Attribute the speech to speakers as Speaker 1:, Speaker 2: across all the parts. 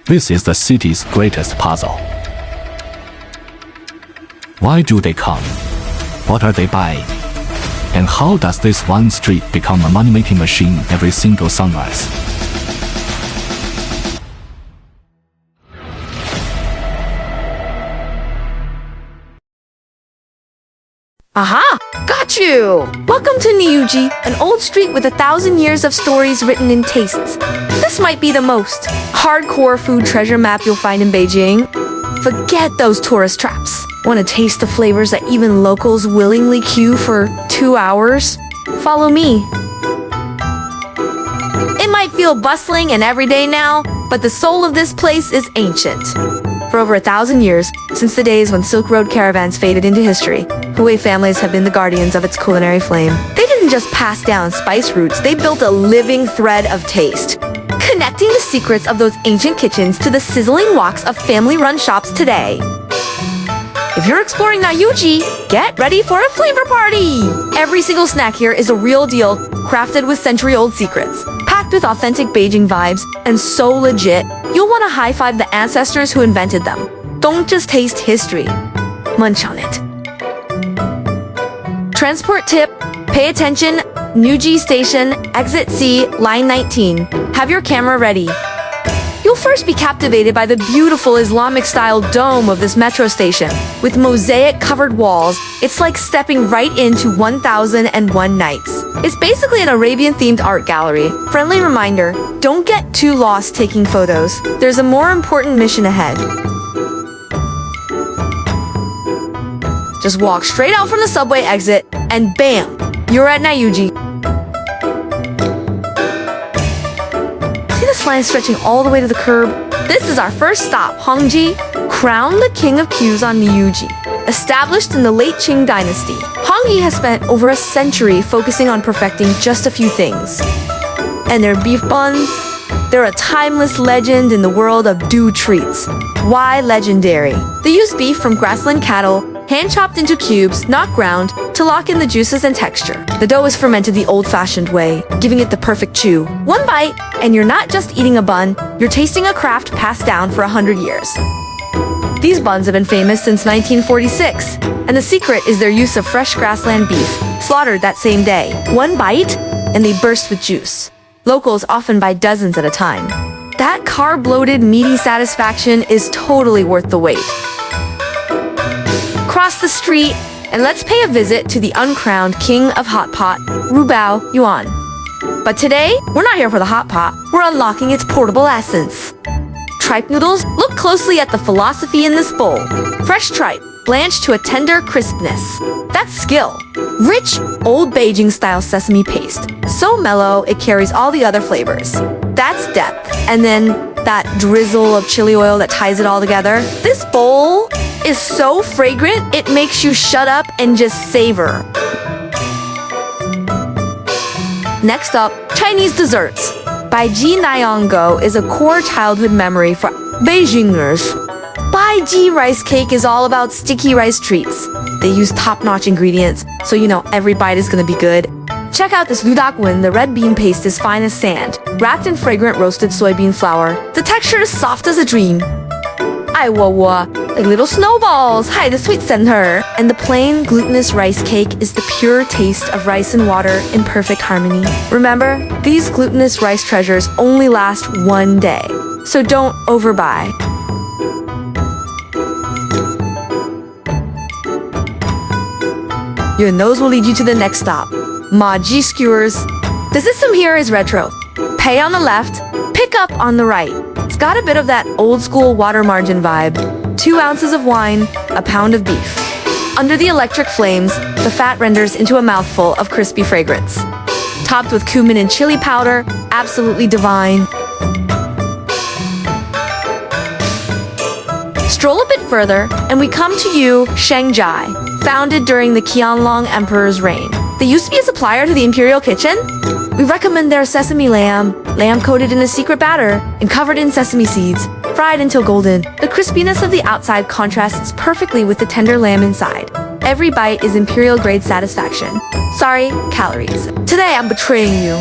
Speaker 1: This is the city's greatest puzzle. Why do they come? What are they buying? And how does this one street become a money-making machine every single sunrise?
Speaker 2: Aha! Got you! Welcome to Niujie, an old street with 1,000 years of stories written in tastes. This might be the most hardcore food treasure map you'll find in Beijing. Forget those tourist traps. Want to taste the flavors that even locals willingly queue for 2 hours? Follow me. It might feel bustling and everyday now, but the soul of this place is ancient. For over 1,000 years, since the days when Silk Road caravans faded into history, Hui families have been the guardians of its culinary flame. They didn't just pass down spice routes, they built a living thread of taste, connecting the secrets of those ancient kitchens to the sizzling woks of family-run shops today. If you're exploring Niujie, get ready for a flavor party! Every single snack here is a real deal, crafted with century-old secrets, packed with authentic Beijing vibes, and so legit, you'll want to high-five the ancestors who invented them. Don't just taste history, munch on it. Transport tip, pay attention, Niujie Station, Exit C, Line 19. Have your camera ready. You'll first be captivated by the beautiful Islamic-style dome of this metro station. With mosaic-covered walls, it's like stepping right into 1001 Nights. It's basically an Arabian-themed art gallery. Friendly reminder, don't get too lost taking photos. There's a more important mission ahead. Just walk straight out from the subway exit, and bam, you're at Niujie. See this line stretching all the way to the curb? This is our first stop, Hongji, crowned the king of queues on Niujie. Established in the late Qing dynasty, Hongji has spent over a century focusing on perfecting just a few things. And their beef buns? They're a timeless legend in the world of do treats. Why legendary? They use beef from grassland cattle, hand-chopped into cubes, not ground, to lock in the juices and texture. The dough is fermented the old-fashioned way, giving it the perfect chew. One bite, and you're not just eating a bun, you're tasting a craft passed down for 100 years. These buns have been famous since 1946, and the secret is their use of fresh grassland beef, slaughtered that same day. One bite, and they burst with juice. Locals often buy dozens at a time. That carb-bloated, meaty satisfaction is totally worth the wait. Cross the street, and let's pay a visit to the uncrowned king of hot pot, Rubao Yuan. But today, we're not here for the hot pot, we're unlocking its portable essence. Tripe noodles, look closely at the philosophy in this bowl. Fresh tripe, blanched to a tender crispness. That's skill. Rich, old Beijing-style sesame paste. So mellow, it carries all the other flavors. That's depth. And then that drizzle of chili oil that ties it all together. This bowl is so fragrant, it makes you shut up and just savor. Next up, Chinese desserts. Baiji Niango is a core childhood memory for Beijingers. Baiji rice cake is all about sticky rice treats. They use top-notch ingredients, so you know every bite is gonna be good. Check out this ludakwen, the red bean paste is fine as sand, wrapped in fragrant roasted soybean flour. The texture is soft as a dream. Like little snowballs, hide the sweet center. And the plain glutinous rice cake is the pure taste of rice and water in perfect harmony. Remember, these glutinous rice treasures only last one day, so don't overbuy. Your nose will lead you to the next stop, Maji Skewers. The system here is retro. Pay on the left, pick up on the right. It's got a bit of that old-school water margin vibe. 2 ounces of wine, a pound of beef. Under the electric flames, the fat renders into a mouthful of crispy fragrance. Topped with cumin and chili powder, absolutely divine. Stroll a bit further, and we come to Yu Shangjai, founded during the Qianlong Emperor's reign. They used to be a supplier to the imperial kitchen. We recommend their sesame lamb coated in a secret batter and covered in sesame seeds, fried until golden. The crispiness of the outside contrasts perfectly with the tender lamb inside. Every bite is imperial grade satisfaction. Sorry, calories. Today I'm betraying you.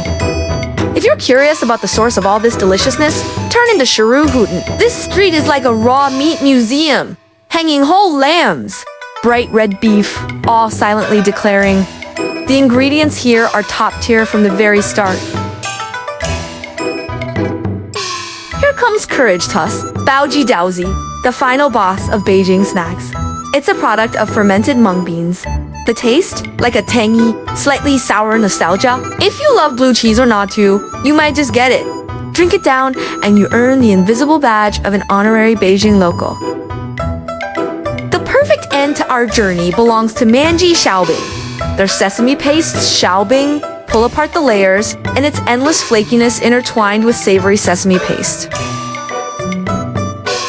Speaker 2: If you're curious about the source of all this deliciousness, turn into Shiruhuten. This street is like a raw meat museum, hanging whole lambs, bright red beef, all silently declaring, the ingredients here are top tier from the very start. Here comes Courage Tuss, Baoji Daozi, the final boss of Beijing snacks. It's a product of fermented mung beans. The taste? Like a tangy, slightly sour nostalgia. If you love blue cheese or not too, you might just get it. Drink it down and you earn the invisible badge of an honorary Beijing local. The perfect end to our journey belongs to Manji Xiaobing. Their sesame paste Xiaobing pull apart the layers, and its endless flakiness intertwined with savory sesame paste.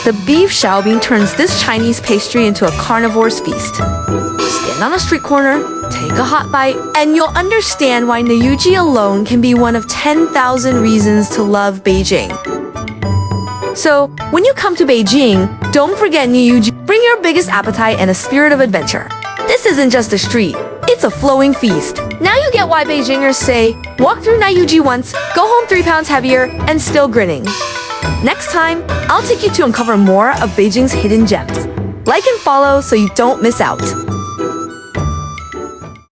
Speaker 2: The beef Xiaobing turns this Chinese pastry into a carnivore's feast. Stand on a street corner, take a hot bite, and you'll understand why Niujie alone can be one of 10,000 reasons to love Beijing. So, when you come to Beijing, don't forget Niujie. Bring your biggest appetite and a spirit of adventure. This isn't just a street, it's a flowing feast. Now you get why Beijingers say, walk through Niujie once, go home 3 pounds heavier, and still grinning. Next time, I'll take you to uncover more of Beijing's hidden gems. Like and follow so you don't miss out.